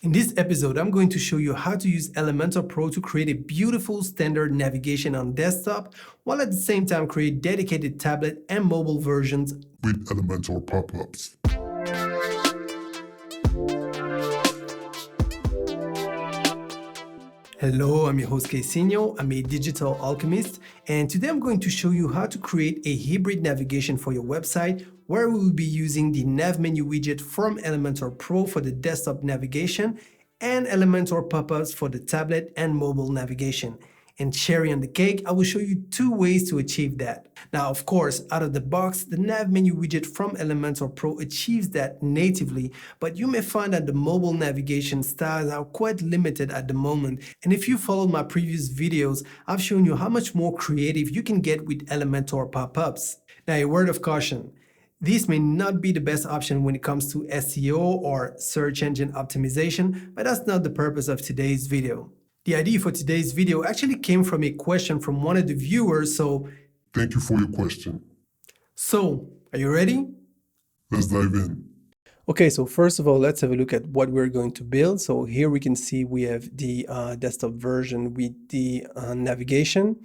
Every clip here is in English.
In this episode, I'm going to show you how to use Elementor Pro to create a beautiful standard navigation on desktop, while at the same time create dedicated tablet and mobile versions with Elementor Popups. Hello, I'm your host Casino. I'm a digital alchemist, and today I'm going to show you how to create a hybrid navigation for your website where we will be using the Nav Menu widget from Elementor Pro for the desktop navigation and Elementor Popups for the tablet and mobile navigation. And cherry on the cake, I will show you two ways to achieve that. Now, of course, out of the box, the Nav Menu widget from Elementor Pro achieves that natively, but you may find that the mobile navigation styles are quite limited at the moment. And if you followed my previous videos, I've shown you how much more creative you can get with Elementor Popups. Now, a word of caution. This may not be the best option when it comes to SEO or search engine optimization, but that's not the purpose of today's video. The idea for today's video actually came from a question from one of the viewers, so thank you for your question. So, are you ready? Let's dive in. Okay, so first of all, let's have a look at what we're going to build. So here we can see we have the desktop version with the navigation,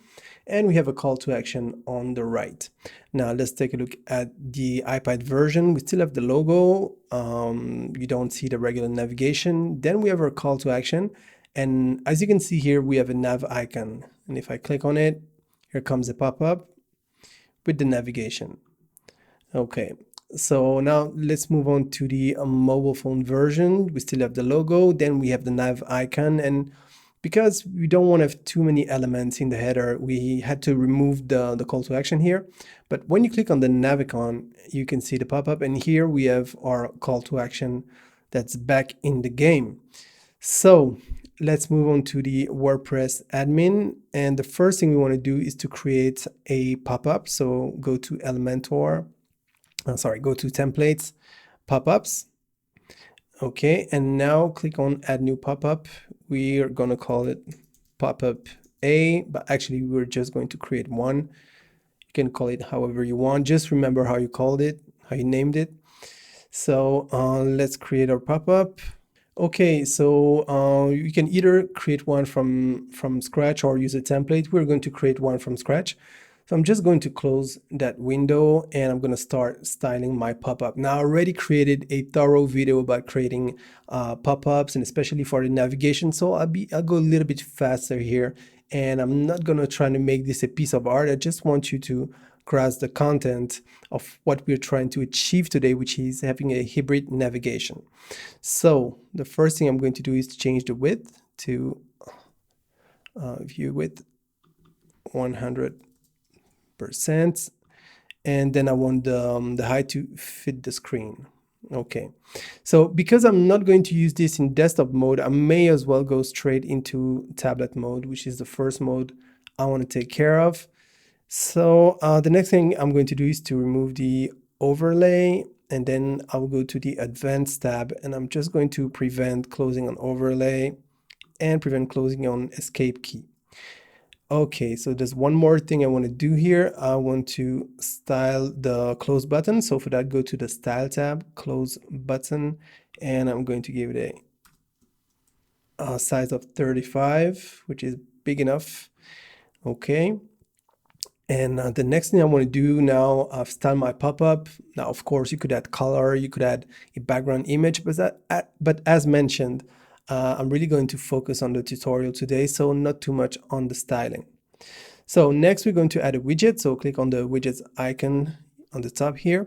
and we have a call to action on the right. Now let's take a look at the iPad version. We still have the logo. You don't see the regular navigation. Then we have our call to action. And as you can see here, we have a nav icon. And if I click on it, here comes a pop-up with the navigation. Okay, so now let's move on to the mobile phone version. We still have the logo, then we have the nav icon. And because we don't want to have too many elements in the header, we had to remove the call to action here. But when you click on the nav icon, you can see the pop-up. And here we have our call to action that's back in the game. So let's move on to the WordPress admin. And the first thing we want to do is to create a pop-up. So go to Elementor, go to templates, pop-ups. Okay, and now click on add new pop-up. We are going to call it pop-up A, but actually we're just going to create one. You can call it however you want. Just remember how you called it, how you named it. So let's create our pop-up. Okay, so you can either create one from scratch or use a template. We're going to create one from scratch. So I'm just going to close that window and I'm going to start styling my pop-up. Now I already created a thorough video about creating pop-ups, and especially for the navigation. So I'll go a little bit faster here, and I'm not going to try to make this a piece of art. I just want you to grasp the content of what we're trying to achieve today, which is having a hybrid navigation. So the first thing I'm going to do is to change the width to view width 100%, and then I want the height to fit the screen. Okay, so because I'm not going to use this in desktop mode, I may as well go straight into tablet mode, which is the first mode I want to take care of. So the next thing I'm going to do is to remove the overlay, and then I'll go to the advanced tab, and I'm just going to prevent closing on overlay and prevent closing on escape key. Okay, so there's one more thing I want to do here. I want to style the close button. So for that, go to the style tab, close button, and I'm going to give it a size of 35, which is big enough. Okay. And the next thing I want to do now, I've styled my pop-up. Now, of course, you could add color, you could add a background image, but as mentioned, I'm really going to focus on the tutorial today, so not too much on the styling. So next we're going to add a widget. So click on the widgets icon on the top here.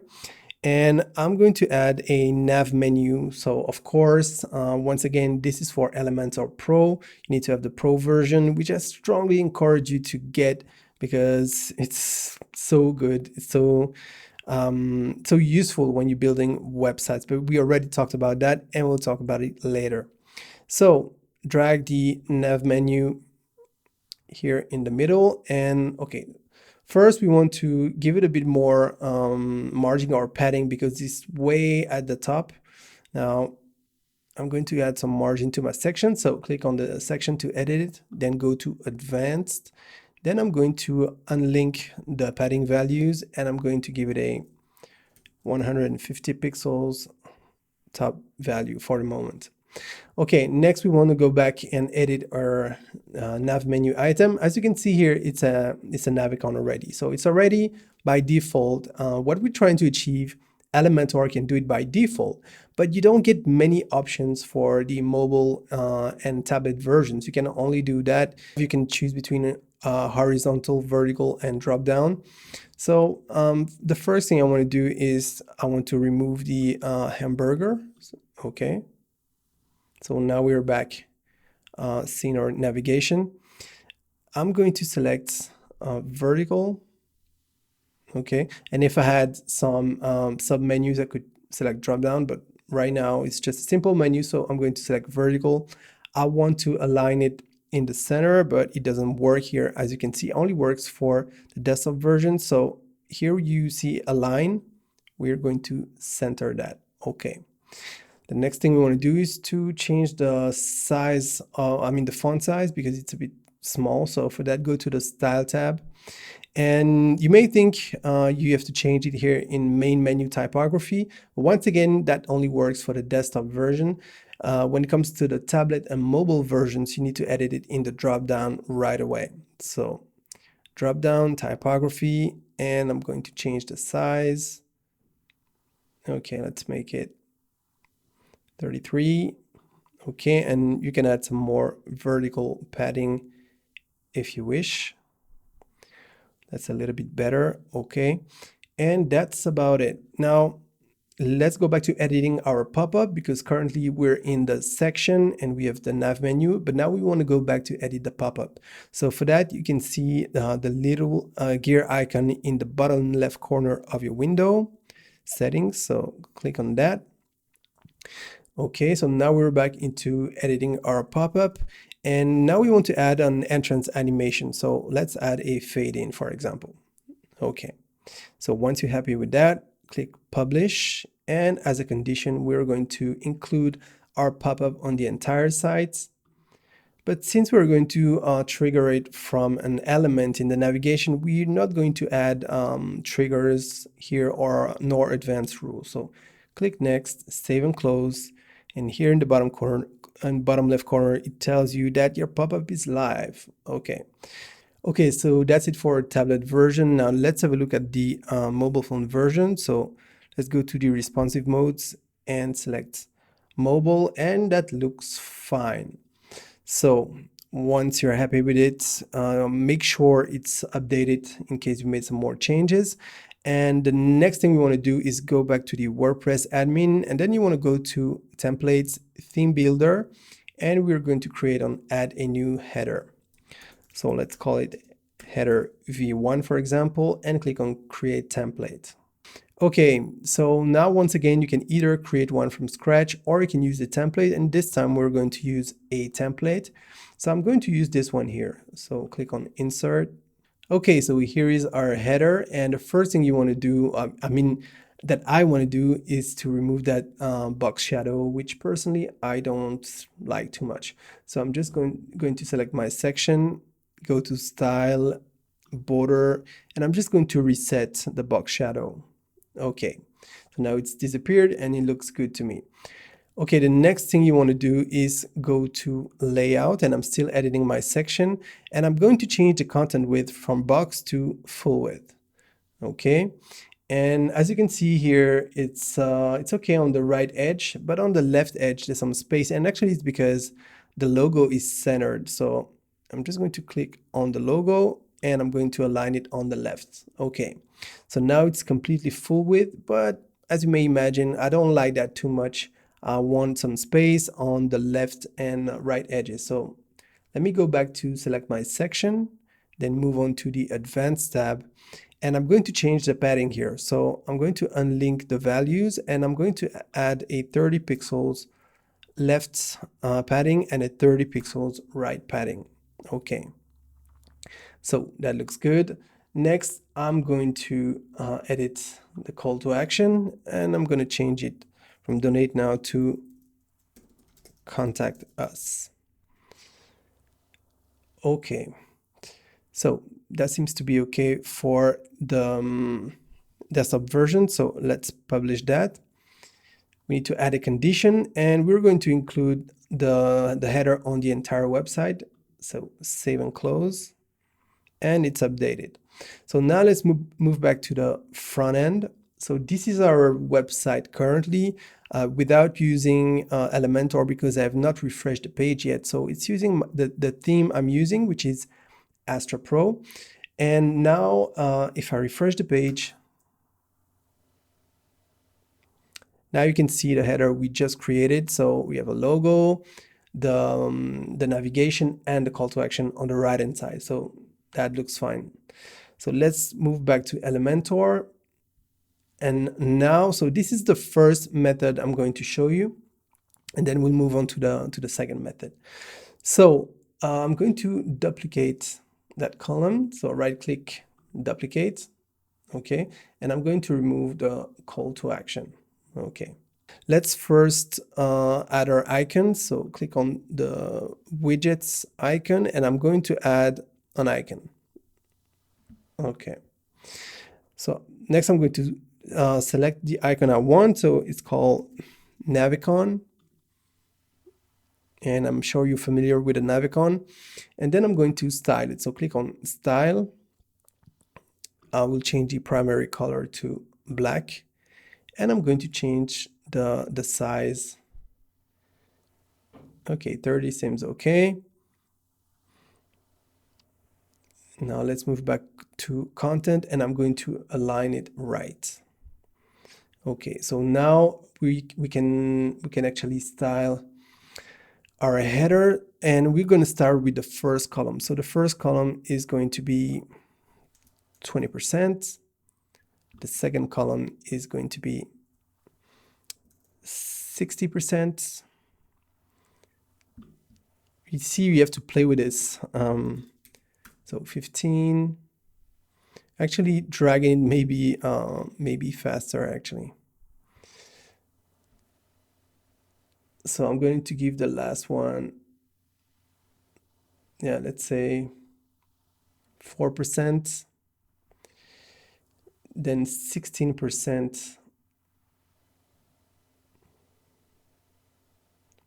And I'm going to add a nav menu. So of course, once again, this is for Elementor Pro. You need to have the Pro version, which I strongly encourage you to get because it's so good. It's so useful when you're building websites, but we already talked about that and we'll talk about it later. So drag the nav menu here in the middle, and okay, first we want to give it a bit more margin or padding because it's way at the top. Now I'm going to add some margin to my section, so click on the section to edit it, then go to advanced. Then I'm going to unlink the padding values, and I'm going to give it a 150 pixels top value for the moment. Okay, next we want to go back and edit our nav menu item. As you can see here, it's a nav icon already. So it's already by default. What we're trying to achieve, Elementor can do it by default, but you don't get many options for the mobile and tablet versions. You can only do that. You can choose between horizontal, vertical, and drop down. So the first thing I want to do is I want to remove the hamburger. Okay. So now we're back seeing our navigation. I'm going to select vertical. Okay. And if I had some sub menus, I could select drop down, but right now it's just a simple menu. So I'm going to select vertical. I want to align it in the center, but it doesn't work here. As you can see, it only works for the desktop version. So here you see align. We're going to center that. Okay. The next thing we want to do is to change the size, the font size, because it's a bit small. So for that, go to the Style tab. And you may think you have to change it here in main menu typography. But once again, that only works for the desktop version. When it comes to the tablet and mobile versions, you need to edit it in the drop down right away. So drop down typography, and I'm going to change the size. Okay, let's make it 33. Okay, and you can add some more vertical padding if you wish. That's a little bit better. Okay, and that's about it. Now let's go back to editing our pop-up, because currently we're in the section and we have the nav menu, but now we want to go back to edit the pop-up. So for that, you can see the little gear icon in the bottom left corner of your window settings. So click on that. Okay, so now we're back into editing our pop-up, and now we want to add an entrance animation. So let's add a fade in, for example. Okay, so once you're happy with that, click publish, and as a condition, we're going to include our pop-up on the entire site. But since we're going to trigger it from an element in the navigation, we're not going to add triggers here or nor advanced rules. So click next, save and close. And here in the bottom corner and bottom left corner, it tells you that your pop-up is live. Okay. Okay, so that's it for tablet version. Now let's have a look at the mobile phone version. So let's go to the responsive modes and select mobile, and that looks fine. So once you're happy with it, make sure it's updated in case you made some more changes. And the next thing we want to do is go back to the WordPress admin, and then you want to go to templates, theme builder, and we're going to create an add a new header. So let's call it header v1, for example, and click on create template. Okay, so now once again, you can either create one from scratch or you can use the template, and this time we're going to use a template. So I'm going to use this one here. So click on insert. Okay, so here is our header, and the first thing you want to do, that I want to do, is to remove that box shadow, which personally I don't like too much. So I'm just going to select my section, go to style, border, and I'm just going to reset the box shadow. Okay, so now it's disappeared and it looks good to me. Okay, the next thing you want to do is go to layout, and I'm still editing my section, and I'm going to change the content width from box to full width. Okay, and as you can see here, it's okay on the right edge, but on the left edge there's some space, and actually it's because the logo is centered. So I'm just going to click on the logo and I'm going to align it on the left. Okay, so now it's completely full width, but as you may imagine, I don't like that too much. I want some space on the left and right edges. So let me go back to select my section, then move on to the advanced tab, and I'm going to change the padding here. So I'm going to unlink the values, and I'm going to add a 30 pixels left padding and a 30 pixels right padding. Okay, so that looks good. Next, I'm going to edit the call to action, and I'm going to change it from donate now to contact us. Okay, so that seems to be okay for the desktop version. So let's publish that. We need to add a condition, and we're going to include the header on the entire website. So save and close, and it's updated. So now let's move back to the front end. So this is our website currently without using Elementor, because I have not refreshed the page yet. So it's using the theme I'm using, which is Astra Pro. And now if I refresh the page, now you can see the header we just created. So we have a logo, the navigation, and the call to action on the right hand side. So that looks fine. So let's move back to Elementor. And now, so this is the first method I'm going to show you, and then we'll move on to the second method. So I'm going to duplicate that column. So right click, duplicate. Okay. And I'm going to remove the call to action. Okay. Let's first add our icon. So click on the widgets icon, and I'm going to add an icon. Okay. So next I'm going to select the icon I want. So it's called Navicon. And I'm sure you're familiar with a Navicon. And then I'm going to style it. So click on style. I will change the primary color to black. And I'm going to change the size. Okay, 30 seems okay. Now let's move back to content, and I'm going to align it right. Okay, so now we can actually style our header, and we're going to start with the first column. So the first column is going to be 20%. The second column is going to be 60%. You see, we have to play with this. So 15. Actually, dragging maybe faster actually. So I'm going to give the last one, yeah, let's say 4%, then 16%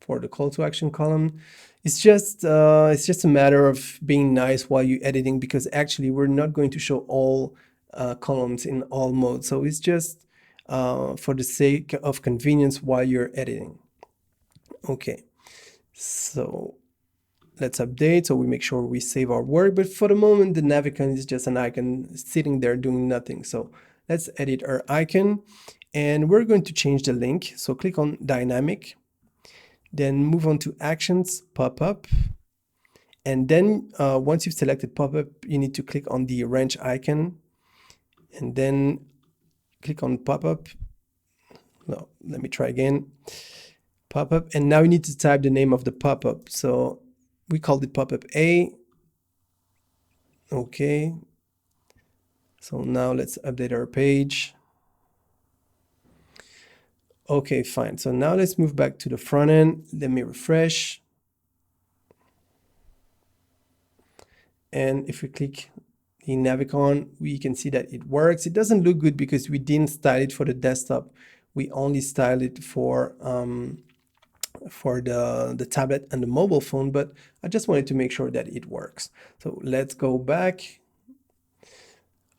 for the call to action column. It's just a matter of being nice while you're editing, because actually we're not going to show all columns in all modes. So it's just for the sake of convenience while you're editing. Okay, so let's update, so we make sure we save our work. But for the moment, the Navicon is just an icon sitting there doing nothing. So let's edit our icon, and we're going to change the link. So click on dynamic, then move on to actions, pop-up. And then once you've selected pop-up, you need to click on the wrench icon, and then click on pop-up. No, let me try again. Pop-up, and now you need to type the name of the pop-up. So we called it pop-up A. Okay. So now let's update our page. Okay, fine. So now let's move back to the front end. Let me refresh. And if we click the Navicon, we can see that it works. It doesn't look good because we didn't style it for the desktop. We only styled it for the tablet and the mobile phone, but I just wanted to make sure that it works. So let's go back.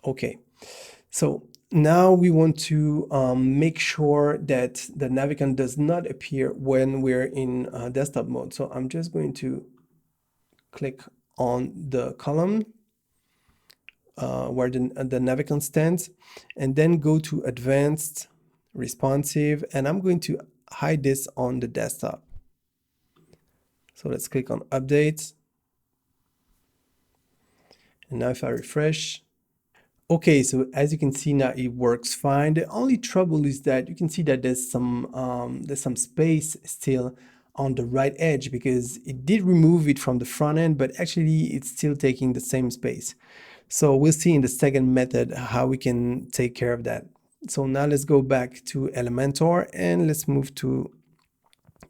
Okay, so now we want to make sure that the Navicon does not appear when we're in desktop mode. So I'm just going to click on the column where the Navicon stands, and then go to advanced, responsive, and I'm going to hide this on the desktop. So let's click on update. And now if I refresh, okay, so as you can see now it works fine. The only trouble is that you can see that there's some space still on the right edge, because it did remove it from the front end, but actually it's still taking the same space. So we'll see in the second method how we can take care of that. So now let's go back to Elementor, and let's move to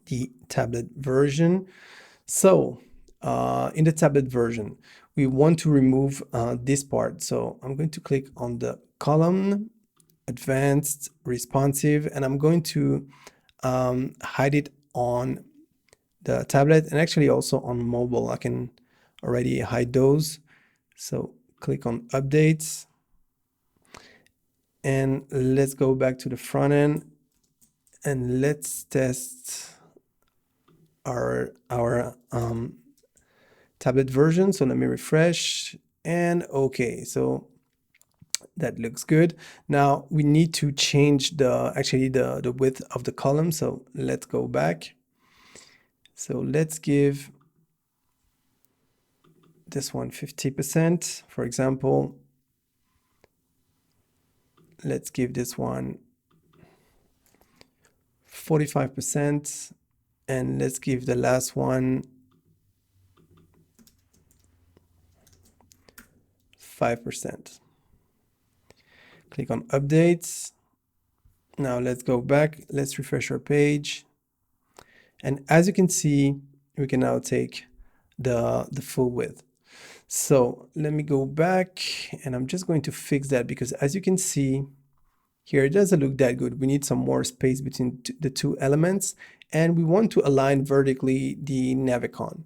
the tablet version. So in the tablet version, we want to remove this part. So I'm going to click on the column, advanced, responsive, and I'm going to hide it on the tablet and actually also on mobile. I can already hide those. So click on updates and let's go back to the front end and let's test our tablet version. So let me refresh and okay, so that looks good. Now we need to change the width of the column. So let's go back. So let's give this one 50%, for example. Let's give this one 45%, and let's give the last one 5%. Click on updates. Now let's go back. Let's refresh our page. And as you can see, we can now take the full width. So let me go back and I'm just going to fix that because as you can see here, it doesn't look that good. We need some more space between the two elements and we want to align vertically the navicon.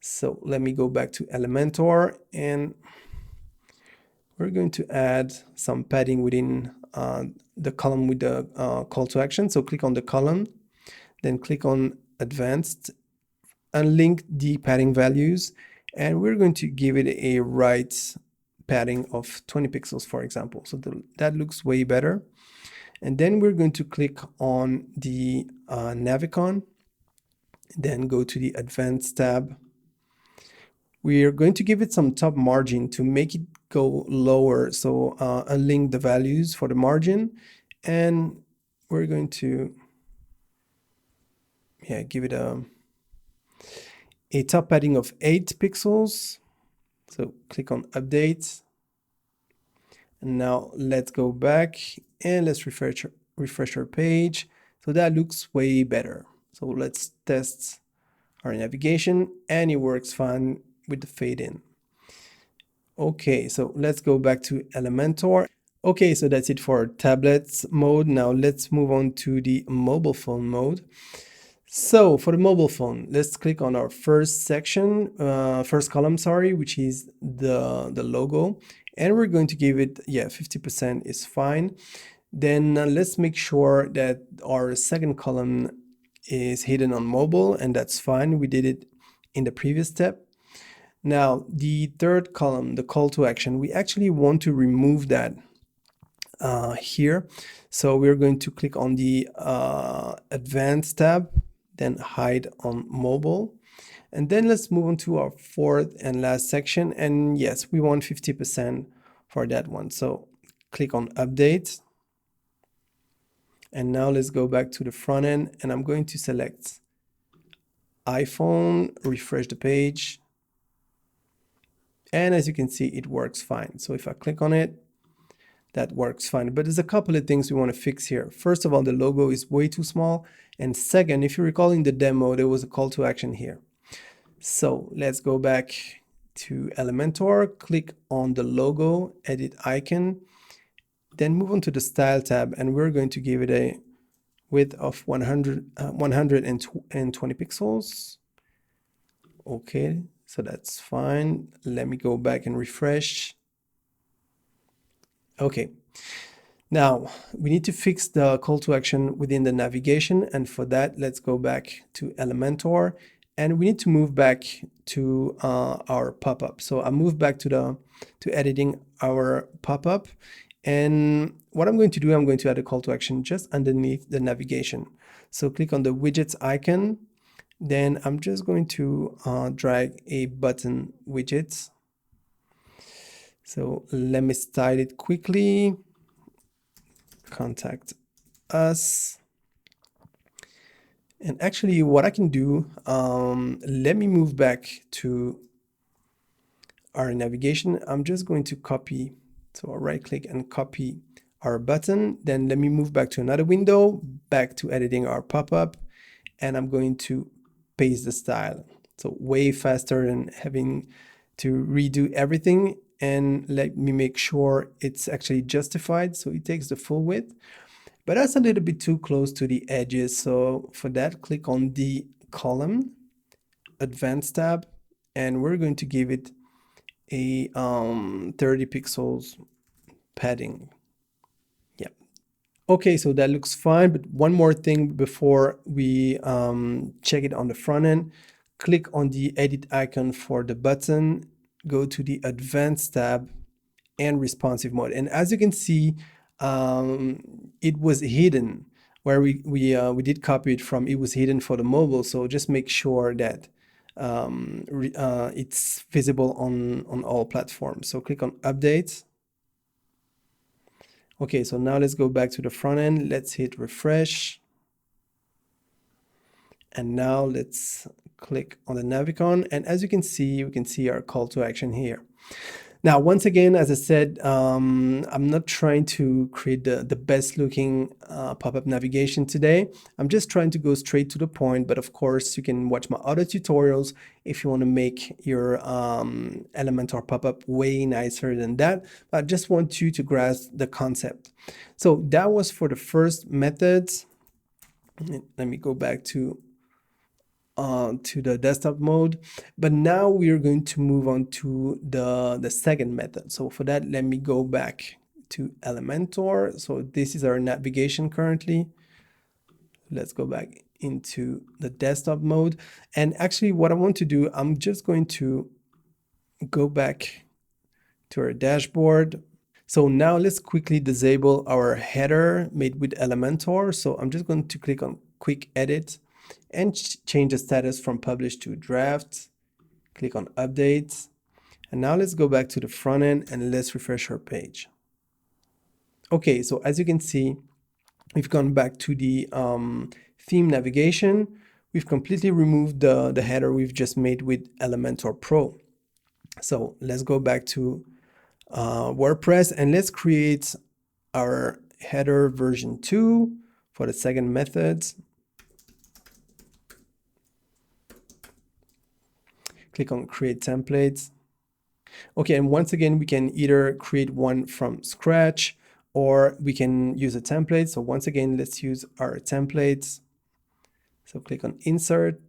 So let me go back to Elementor and we're going to add some padding within the column with the call to action. So click on the column, then click on advanced, unlink the padding values, and we're going to give it a right padding of 20 pixels, for example. So that looks way better. And then we're going to click on the navicon, then go to the advanced tab. We are going to give it some top margin to make it go lower. So unlink the values for the margin, and we're going to give it a top padding of 8 pixels. So click on update. And now let's go back and let's refresh our page. So that looks way better. So let's test our navigation and it works fine with the fade in. Okay, so let's go back to Elementor. Okay, so that's it for tablets mode. Now let's move on to the mobile phone mode. So for the mobile phone, let's click on our first section, first column, sorry, which is the logo. And we're going to give it, 50% is fine. Then let's make sure that our second column is hidden on mobile, and that's fine. We did it in the previous step. Now, the third column, the call to action, we actually want to remove that here. So we're going to click on the advanced tab, then hide on mobile. And then let's move on to our fourth and last section. And yes, we want 50% for that one. So click on update. And now let's go back to the front end and I'm going to select iPhone, refresh the page. And as you can see, it works fine. So if I click on it, that works fine. But there's a couple of things we want to fix here. First of all, the logo is way too small. And second, if you recall in the demo, there was a call to action here. So let's go back to Elementor, click on the logo, edit icon, then move on to the style tab, and we're going to give it a width of 120 pixels. Okay, so that's fine. Let me go back and refresh. Okay, now we need to fix the call to action within the navigation, and for that, let's go back to Elementor. And we need to move back to our pop-up. So I moved back to editing our pop-up. And what I'm going to do, I'm going to add a call to action just underneath the navigation. So click on the widgets icon. Then I'm just going to drag a button widget. So let me style it quickly. Contact us. And actually what I can do, let me move back to our navigation. I'm just going to copy, so I'll right click and copy our button. Then let me move back to another window, back to editing our pop-up, and I'm going to paste the style. So way faster than having to redo everything. And let me make sure it's actually justified. So it takes the full width. but that's a little bit too close to the edges. So for that, click on the column, advanced tab, and we're going to give it a 30 pixels padding. Yeah. Okay, so that looks fine, but one more thing before we check it on the front end. Click on the edit icon for the button, go to the advanced tab and responsive mode. And as you can see, it was hidden where we did copy it from. It was hidden for the mobile, so just make sure that it's visible on all platforms. So click on update. Okay, so now let's go back to the front end. Let's hit refresh. And now let's click on the navicon. And as you can see, we can see our call to action here. Now, once again, as I said, I'm not trying to create the best looking pop-up navigation today. I'm just trying to go straight to the point, but of course you can watch my other tutorials if you want to make your Elementor pop-up way nicer than that. But I just want you to grasp the concept. So that was for the first method. Let me go back to the desktop mode, but now we are going to move on to the second method. So for that, let me go back to Elementor. So this is our navigation currently. Let's go back into the desktop mode. And actually what I want to do, I'm just going to go back to our dashboard. So now let's quickly disable our header made with Elementor. So I'm just going to click on quick edit and change the status from published to draft. Click on update. And now let's go back to the front end and let's refresh our page. Okay, so as you can see, we've gone back to the theme navigation. We've completely removed the header we've just made with Elementor Pro. So let's go back to WordPress and let's create our header version 2 for the second method. Click on create templates. Okay, and once again, we can either create one from scratch or we can use a template. So once again, let's use our templates. So click on insert.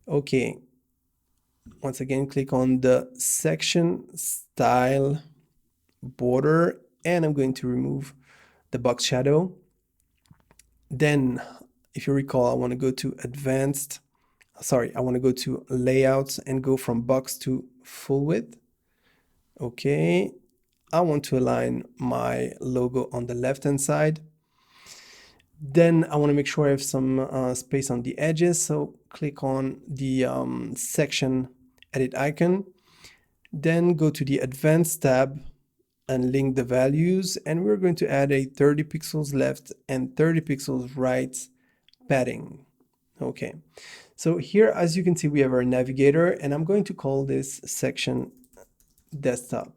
Okay. Once again, click on the section style border, and I'm going to remove the box shadow. Then, if you recall, I want to go to advanced. I want to go to layouts and go from box to full width. Okay, I want to align my logo on the left hand side. Then I want to make sure I have some space on the edges. So click on the section edit icon. Then go to the advanced tab and link the values. And we're going to add a 30 pixels left and 30 pixels right padding. Okay. So here, as you can see, we have our navigator, and I'm going to call this section desktop.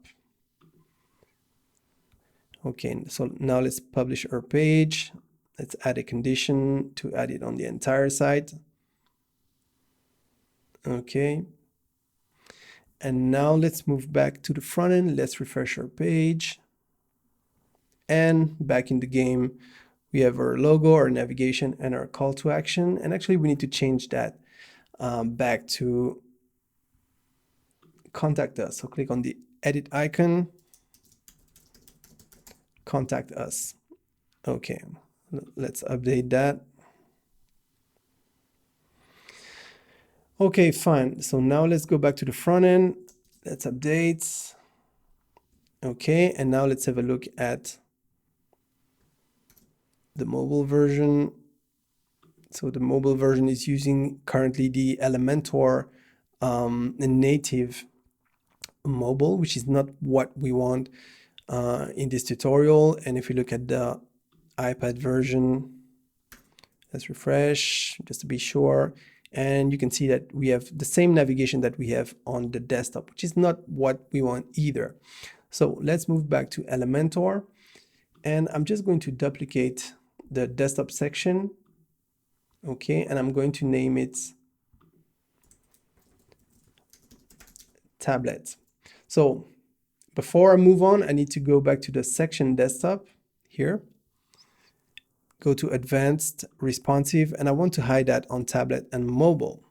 Okay, so now let's publish our page. Let's add a condition to add it on the entire site. Okay. And now let's move back to the front end. Let's refresh our page. And back in the game, we have our logo, our navigation, and our call to action. And actually, we need to change that back to contact us. So click on the edit icon, contact us. Okay, let's update that. Okay, fine. So now let's go back to the front end. Let's update. Okay, and now let's have a look at the mobile version. So the mobile version is using currently the Elementor native mobile, which is not what we want in this tutorial. And if you look at the iPad version, let's refresh just to be sure. And you can see that we have the same navigation that we have on the desktop, which is not what we want either. So let's move back to Elementor. And I'm just going to duplicate the desktop section. Okay, and I'm going to name it tablet. So before I move on, I need to go back to the section desktop here. go to advanced, responsive, and I want to hide that on tablet and mobile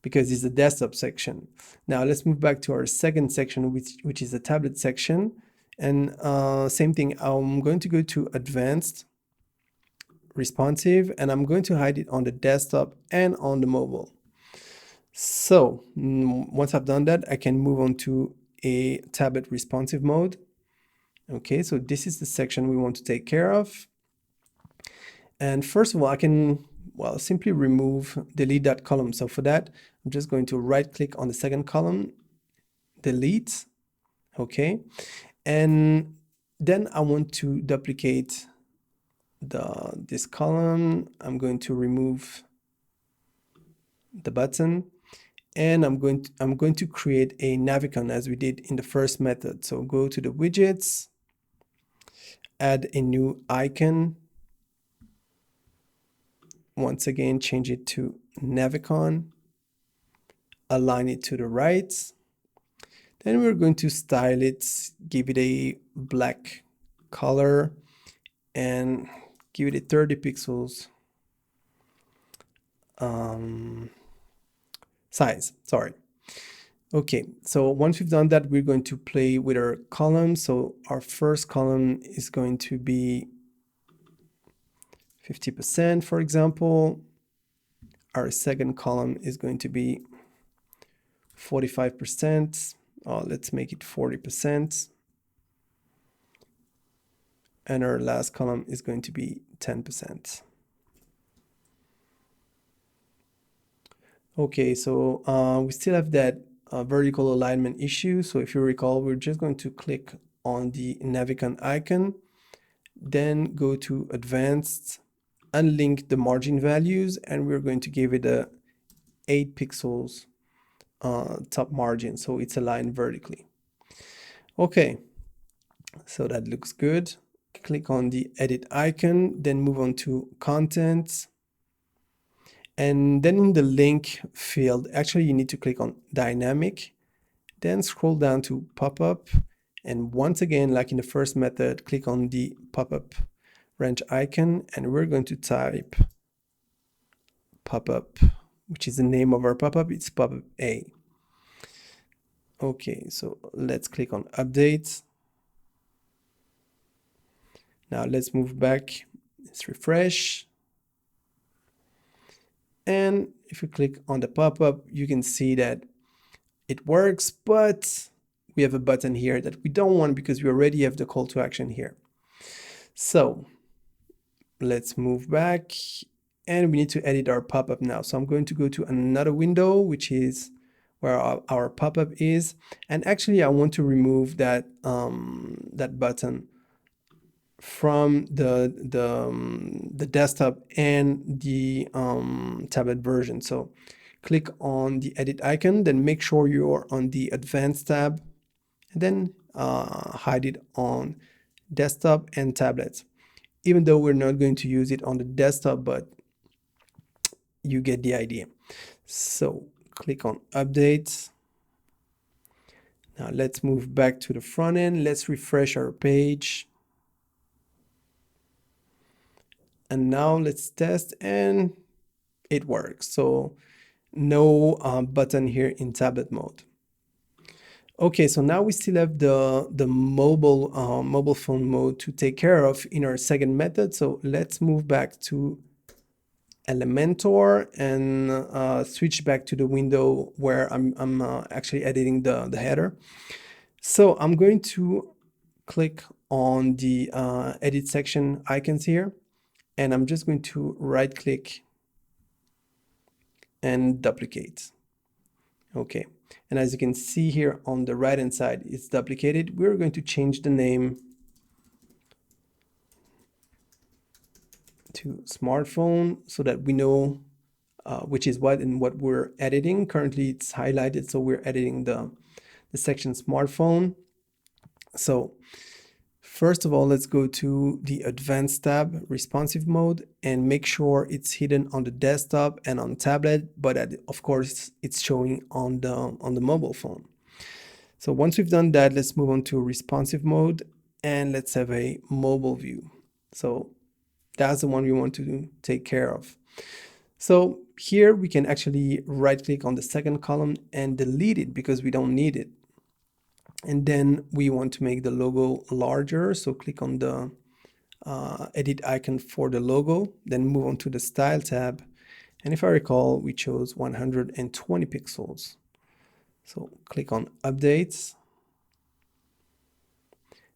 because it's the desktop section. Now let's move back to our second section, which is the tablet section. And same thing, I'm going to go to advanced, responsive, and I'm going to hide it on the desktop and on the mobile. So once I've done that, I can move on to a tablet responsive mode. Okay, so this is the section we want to take care of. And first of all, I can, well, simply delete that column. So for that, I'm just going to right click on the second column, delete, okay. And then I want to duplicate this column. I'm going to remove the button, and I'm going to create a navicon as we did in the first method. So go to the widgets, add a new icon. Once again, change it to navicon, align it to the right. Then we're going to style it, give it a black color, and give it a 30 pixels size, sorry. Okay, so once we've done that, we're going to play with our columns. So our first column is going to be 50%, for example. Our second column is going to be 45%. Let's make it 40%. And our last column is going to be 10%. Okay, so we still have that vertical alignment issue. So if you recall, we're just going to click on the navicon icon, then go to advanced, unlink the margin values, and we're going to give it a 8 pixels top margin, so it's aligned vertically. Okay, so that looks good. Click on the edit icon, then move on to content. And then in the link field, actually you need to click on dynamic, then scroll down to pop-up. And once again, like in the first method, click on the pop-up wrench icon, and we're going to type pop-up, which is the name of our pop-up. It's pop-up A. Okay, so let's click on update. Now let's move back. Let's refresh. And if you click on the pop-up, you can see that it works, but we have a button here that we don't want because we already have the call to action here. So let's move back, and we need to edit our pop-up now. So I'm going to go to another window, which is where our pop-up is. And actually I want to remove that, that button from the desktop and the tablet version. So click on the edit icon, then make sure you're on the advanced tab, and then hide it on desktop and tablets. Even though we're not going to use it on the desktop, but you get the idea. So click on update. Now let's move back to the front end. Let's refresh our page. And now let's test, and it works. So no button here in tablet mode. Okay, so now we still have the mobile phone mode to take care of in our second method. So let's move back to Elementor and switch back to the window where I'm actually editing the header. So I'm going to click on the edit section icons here, and I'm just going to right click and duplicate. Okay, and as you can see here on the right hand side, it's duplicated. We're going to change the name to smartphone so that we know which is what and what we're editing. Currently it's highlighted, so we're editing the section smartphone. So first of all, let's go to the advanced tab, responsive mode, and make sure it's hidden on the desktop and on tablet, but of course it's showing on the mobile phone. So once we've done that, let's move on to responsive mode, and let's have a mobile view. So That's the one we want to take care of. So here we can actually right click on the second column and delete it because we don't need it. And then we want to make the logo larger. So click on the edit icon for the logo, then move on to the style tab. And if I recall, we chose 120 pixels. So click on updates.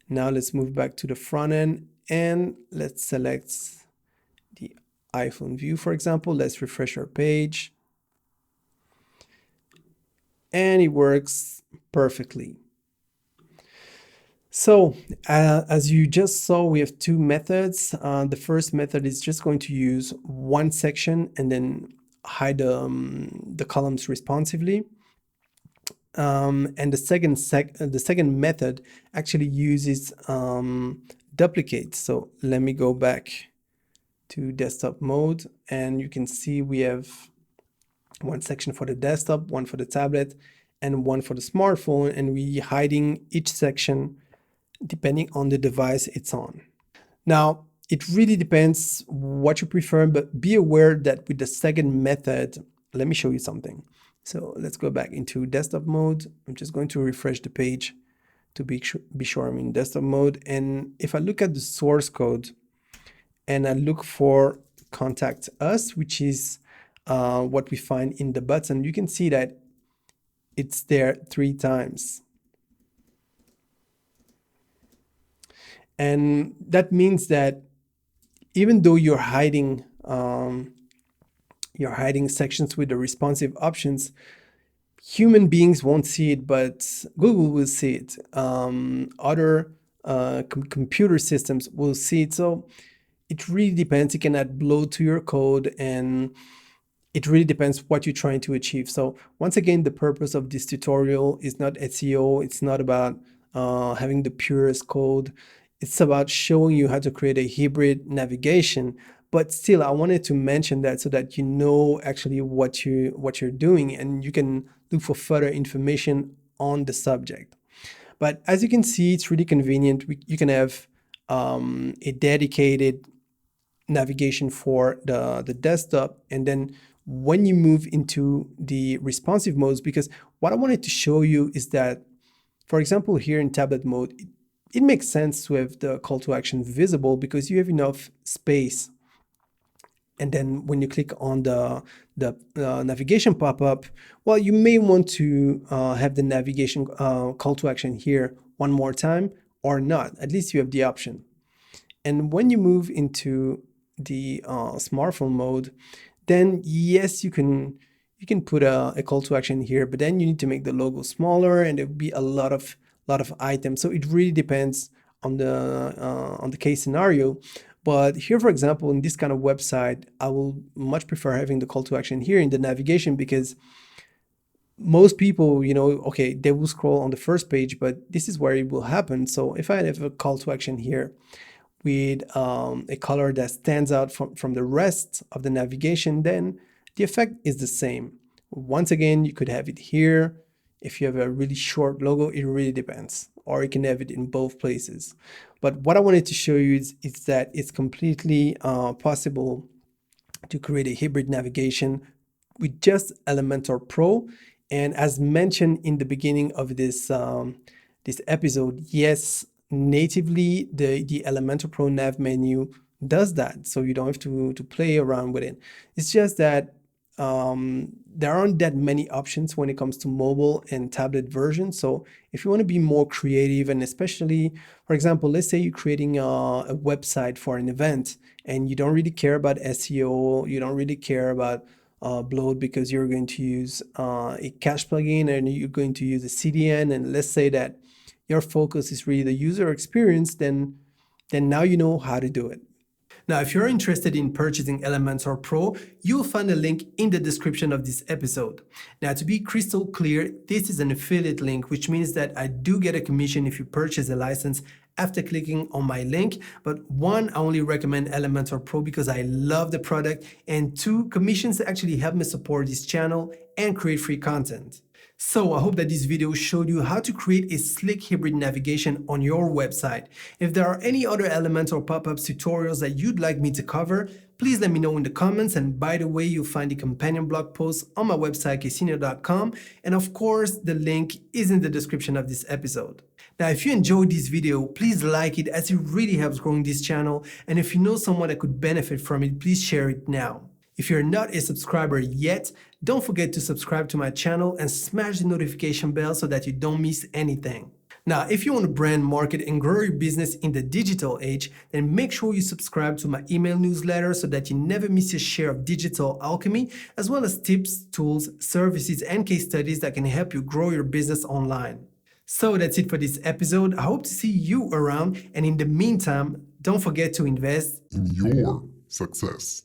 Now let's move back to the front end and let's select the iPhone view, for example. Let's refresh our page. And it works perfectly. So as you just saw, we have two methods. The first method is just going to use one section and then hide the columns responsively. And the second method actually uses duplicates. So let me go back to desktop mode, and you can see we have one section for the desktop, one for the tablet, and one for the smartphone, and we hiding each section depending on the device it's on. Now, it really depends what you prefer, but be aware that with the second method, let me show you something. So let's go back into desktop mode. I'm just going to refresh the page to be sure I'm in desktop mode. And if I look at the source code and I look for contact us, which is what we find in the button, you can see that it's there 3 times. And that means that even though you're hiding sections with the responsive options, human beings won't see it, but Google will see it. Other computer systems will see it. So it really depends. You can add bloat to your code, and it really depends what you're trying to achieve. So once again, the purpose of this tutorial is not SEO. It's not about having the purest code. It's about showing you how to create a hybrid navigation. But still, I wanted to mention that so that you know actually what you're doing, and you can look for further information on the subject. But as you can see, it's really convenient. You can have a dedicated navigation for the desktop, and then when you move into the responsive modes, because what I wanted to show you is that, for example, here in tablet mode, it makes sense to have the call to action visible because you have enough space. And then when you click on the navigation pop-up, well, you may want to have the navigation call to action here one more time or not. At least you have the option. And when you move into the smartphone mode, then yes, you can put a call to action here, but then you need to make the logo smaller, and there will be a lot of items. So it really depends on the case scenario. But here, for example, in this kind of website, I will much prefer having the call to action here in the navigation, because most people, okay, they will scroll on the first page, but this is where it will happen. So if I have a call to action here with a color that stands out from the rest of the navigation, then the effect is the same. Once again, you could have it here. If you have a really short logo, it really depends. Or you can have it in both places. But what I wanted to show you is that it's completely possible to create a hybrid navigation with just Elementor Pro. And as mentioned in the beginning of this episode, yes, natively the Elementor Pro Nav menu does that, so you don't have to play around with it. It's just that there aren't that many options when it comes to mobile and tablet versions. So if you want to be more creative, and especially, for example, let's say you're creating a website for an event and you don't really care about SEO, you don't really care about bloat because you're going to use a cache plugin and you're going to use a CDN, and let's say that your focus is really the user experience, then now you know how to do it. Now, if you're interested in purchasing Elementor Pro, you'll find a link in the description of this episode. Now, to be crystal clear, this is an affiliate link, which means that I do get a commission if you purchase a license after clicking on my link. But one, I only recommend Elementor Pro because I love the product, and two, commissions actually help me support this channel and create free content. So I hope that this video showed you how to create a slick hybrid navigation on your website. If there are any other Elementor pop-ups tutorials that you'd like me to cover, please let me know in the comments. And by the way, you'll find the companion blog post on my website, ksenior.com. And of course, the link is in the description of this episode. Now, if you enjoyed this video, please like it as it really helps growing this channel. And if you know someone that could benefit from it, please share it now. If you're not a subscriber yet, don't forget to subscribe to my channel and smash the notification bell so that you don't miss anything. Now, if you want to brand, market, and grow your business in the digital age, then make sure you subscribe to my email newsletter so that you never miss your share of digital alchemy, as well as tips, tools, services, and case studies that can help you grow your business online. So that's it for this episode. I hope to see you around, and in the meantime, don't forget to invest In your success.